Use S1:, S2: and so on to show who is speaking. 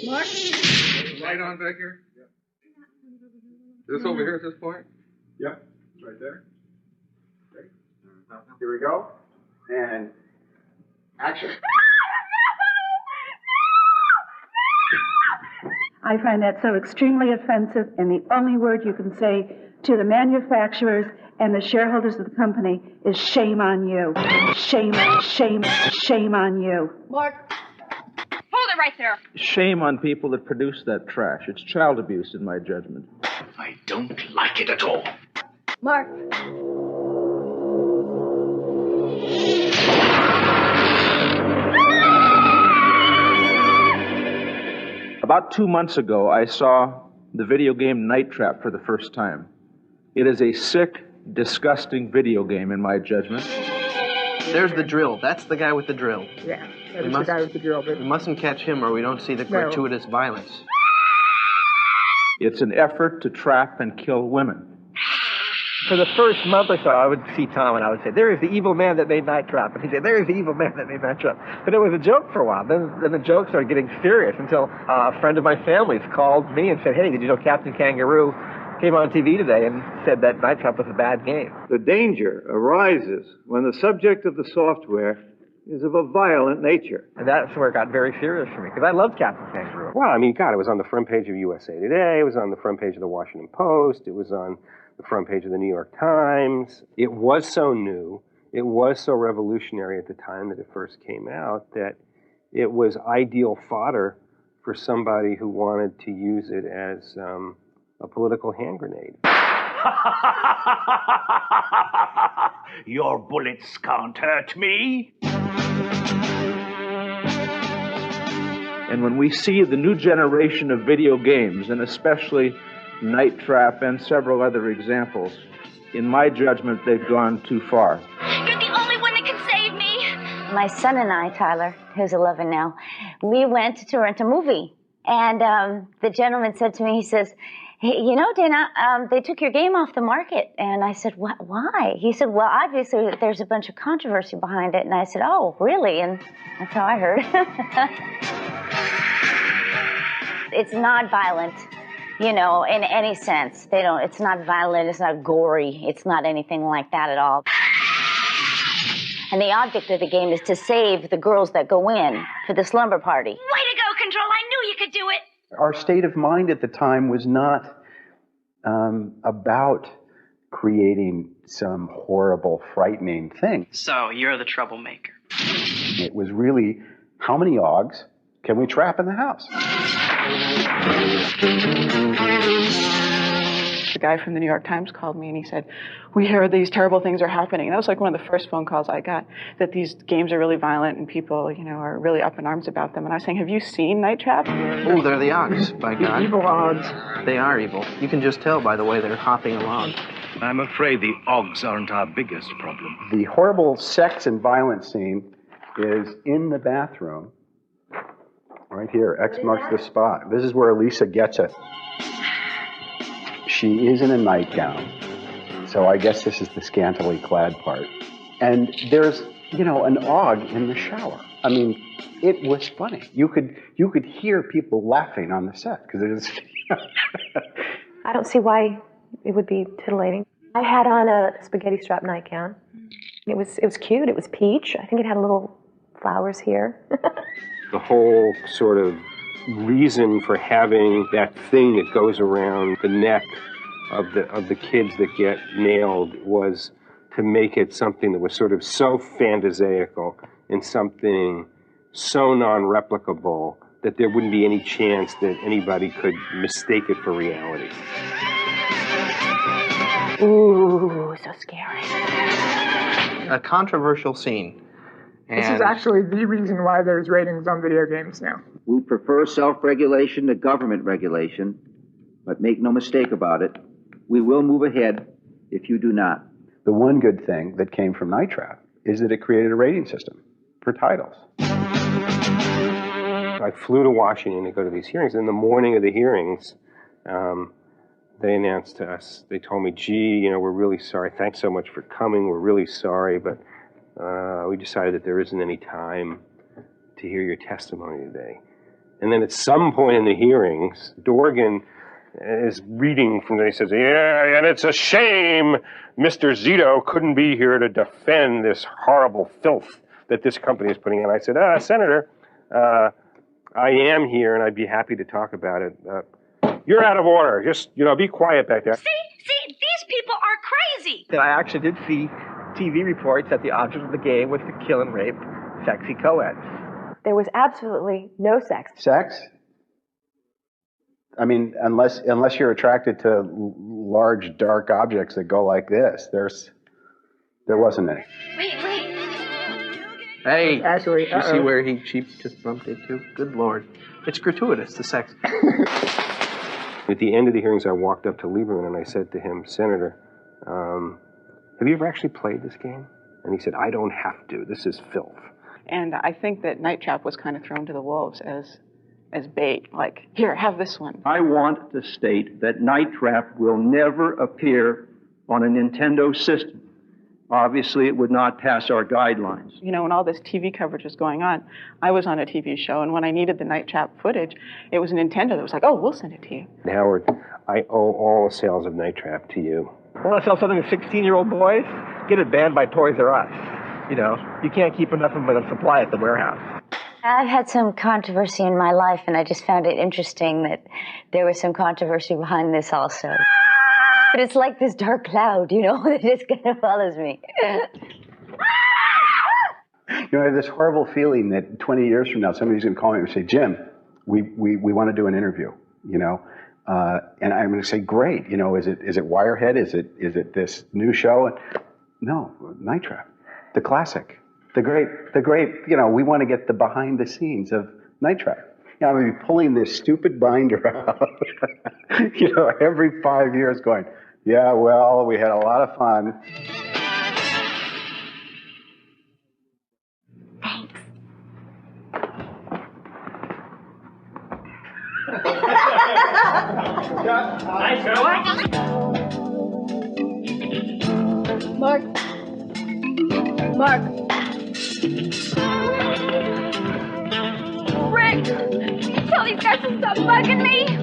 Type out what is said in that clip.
S1: Mark?
S2: Light on back here? Yeah. This over here at this point?
S3: Yep, it's right there. Okay. Here we go. And action.
S1: I find that so extremely offensive, and the only word you can say to the manufacturers and the shareholders of the company is shame on you. Shame, shame, shame on you.
S4: Mark, hold it right there.
S5: Shame on people that produce that trash. It's child abuse in my judgment.
S6: I don't like it at all.
S4: Mark.
S5: About 2 months ago, I saw the video game Night Trap for the first time. It is a sick, disgusting video game in my judgment.
S7: There's the drill. That's the guy with the drill.
S8: Yeah, that's the guy with the drill. But
S7: we mustn't catch him or we don't see the gratuitous violence.
S5: It's an effort to trap and kill women.
S9: For the first month or so, I would see Tom and I would say, there is the evil man that made Night Trap. And he'd say, there is the evil man that made Night Trap. But it was a joke for a while. Then the joke started getting serious until a friend of my family's called me and said, hey, did you know Captain Kangaroo came on TV today and said that Night Trap was a bad game?
S10: The danger arises when the subject of the software is of a violent nature.
S9: And that's where it got very serious for me, because I loved Captain Kangaroo.
S11: Well, I mean, God, it was on the front page of USA Today, it was on the front page of the Washington Post, it was on the front page of the New York Times. It was so new, it was so revolutionary at the time that it first came out, that it was ideal fodder for somebody who wanted to use it as a political hand grenade.
S6: Your bullets can't hurt me.
S5: And when we see the new generation of video games, and especially Night Trap and several other examples, in my judgment, they've gone too far.
S12: You're the only one that can save me.
S13: My son and I, Tyler, who's 11 now, we went to rent a movie. And the gentleman said to me, he says, hey, you know, Dana, they took your game off the market. And I said, what? Why? He said, well, obviously there's a bunch of controversy behind it. And I said, oh, really? And that's how I heard. It's not violent, you know, in any sense. It's not violent, it's not gory, it's not anything like that at all. And the object of the game is to save the girls that go in for the slumber party.
S12: Way to go, Control. I knew you could do it.
S3: Our state of mind at the time was not about creating some horrible, frightening thing.
S7: So, you're the troublemaker.
S3: It was really, how many OGs can we trap in the house?
S8: The guy from the New York Times called me and he said, we hear these terrible things are happening. And that was like one of the first phone calls I got, that these games are really violent and people, you know, are really up in arms about them. And I was saying, have you seen Night Trap?
S7: Oh, they're the OGs, by God.
S8: The evil OGs.
S7: They are evil. You can just tell by the way they're hopping along.
S6: I'm afraid the OGs aren't our biggest problem.
S3: The horrible sex and violence scene is in the bathroom. Right here, X marks the spot. This is where Lisa gets it. She is in a nightgown, so I guess this is the scantily clad part. And there's, you know, an OG in the shower. I mean, it was funny. You could hear people laughing on the set because it is.
S14: I don't see why it would be titillating. I had on a spaghetti strap nightgown. It was cute. It was peach. I think it had a little flowers here.
S11: The whole sort of reason for having that thing that goes around the neck of the kids that get nailed was to make it something that was sort of so phantasaical and something so non-replicable that there wouldn't be any chance that anybody could mistake it for reality.
S14: Ooh, so scary.
S7: A controversial scene.
S8: This is actually the reason why there's ratings on video games now.
S15: We prefer self-regulation to government regulation, but make no mistake about it, we will move ahead if you do not.
S3: The one good thing that came from Night Trap is that it created a rating system for titles.
S11: I flew to Washington to go to these hearings. In the morning of the hearings, they announced to us, they told me, gee, you know, we're really sorry. Thanks so much for coming. We're really sorry, but we decided that there isn't any time to hear your testimony today. And then at some point in the hearings, Dorgan is reading from there. He says, yeah, and it's a shame Mr. Zito couldn't be here to defend this horrible filth that this company is putting in. I said, Senator, I am here, and I'd be happy to talk about it. You're out of order. Just, be quiet back there.
S12: See, these people are crazy.
S9: I actually did see TV reports that the object of the game was to kill and rape sexy co-eds.
S14: There was absolutely no sex.
S3: Sex? I mean, unless you're attracted to large, dark objects that go like this, there wasn't any.
S12: Wait.
S7: Hey,
S14: Actually,
S7: you see where she just bumped into? Good Lord. It's gratuitous, the sex.
S11: At the end of the hearings, I walked up to Lieberman and I said to him, Senator, have you ever actually played this game? And he said, I don't have to. This is filth.
S8: And I think that Night Trap was kind of thrown to the wolves as bait. Like, here, have this one.
S16: I want to state that Night Trap will never appear on a Nintendo system. Obviously, it would not pass our guidelines.
S8: When all this TV coverage was going on, I was on a TV show, and when I needed the Night Trap footage, it was Nintendo that was like, oh, we'll send it to you.
S11: Howard, I owe all the sales of Night Trap to you.
S9: Want to sell something to 16-year-old boys? Get it banned by Toys R Us. You can't keep enough of a supply at the warehouse.
S13: I've had some controversy in my life, and I just found it interesting that there was some controversy behind this also. But it's like this dark cloud, that just kind of follows me.
S3: I have this horrible feeling that 20 years from now, somebody's going to call me and say, Jim, we want to do an interview, and I'm going to say, great, is it Wirehead? Is it this new show? No, Night Trap, the classic, the great, we want to get the behind the scenes of Night Trap. I'm going to be pulling this stupid binder out, every 5 years going, yeah, well, we had a lot of fun.
S4: Mark.
S12: Rick, tell these guys to stop bugging me.